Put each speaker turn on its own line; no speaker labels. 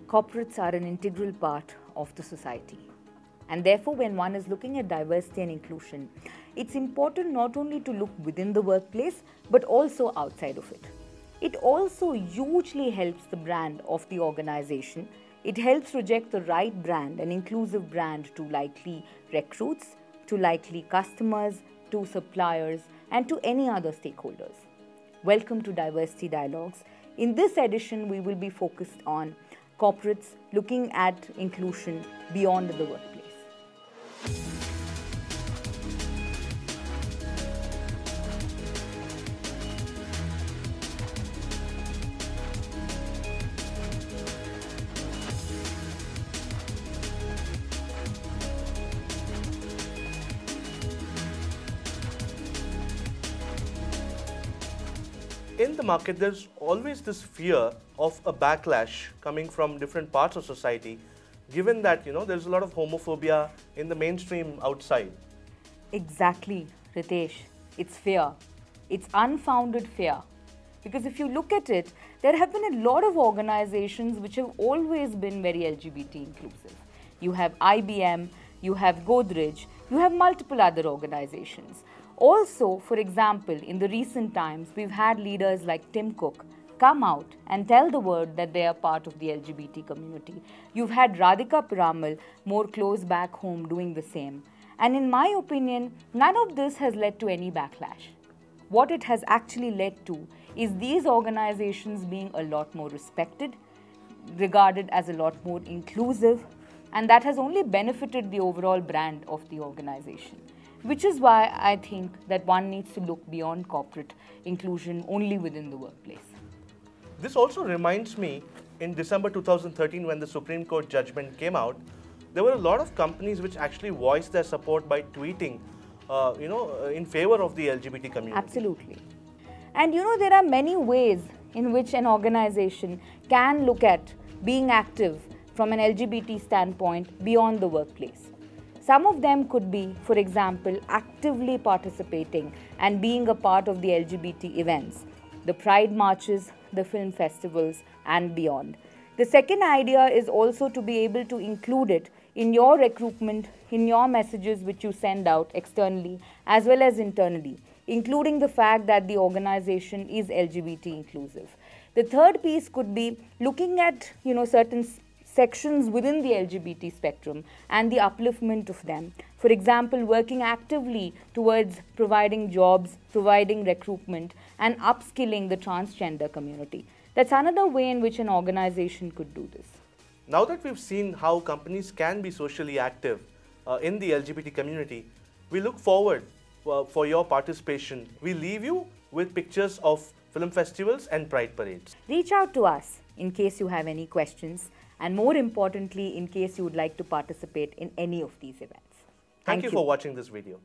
corporates are an integral part of the society. And therefore, when one is looking at diversity and inclusion, it's important not only to look within the workplace, but also outside of it. It also hugely helps the brand of the organization. It helps project the right brand, an inclusive brand, to likely recruits, to likely customers, to suppliers, and to any other stakeholders. Welcome to Diversity Dialogues. In this edition, we will be focused on corporates looking at inclusion beyond the workplace.
In the market, there's always this fear of a backlash coming from different parts of society, given that, there's a lot of homophobia in the mainstream outside.
Exactly, Ritesh. It's fear. It's unfounded fear. Because if you look at it, there have been a lot of organizations which have always been very LGBT inclusive. You have IBM, you have Godrej, you have multiple other organizations. Also, for example, in the recent times, we've had leaders like Tim Cook come out and tell the world that they are part of the LGBT community. You've had Radhika Piramal, more close back home, doing the same. And in my opinion, none of this has led to any backlash. What it has actually led to is these organizations being a lot more respected, regarded as a lot more inclusive, and that has only benefited the overall brand of the organization. Which is why I think that one needs to look beyond corporate inclusion only within the workplace.
This also reminds me, in December 2013, when the Supreme Court judgment came out, there were a lot of companies which actually voiced their support by tweeting, in favor of the LGBT community.
Absolutely. And there are many ways in which an organization can look at being active from an LGBT standpoint beyond the workplace. Some of them could be, for example, actively participating and being a part of the LGBT events, the pride marches, the film festivals, and beyond. The second idea is also to be able to include it in your recruitment, in your messages which you send out externally as well as internally, including the fact that the organization is LGBT inclusive. The third piece could be looking at, certain sections within the LGBT spectrum and the upliftment of them. For example, working actively towards providing jobs, providing recruitment, and upskilling the transgender community. That's another way in which an organization could do this.
Now that we've seen how companies can be socially active in the LGBT community, we look forward for your participation. We leave you with pictures of film festivals and pride parades.
Reach out to us in case you have any questions, and more importantly, in case you would like to participate in any of these events.
Thank you for watching this video.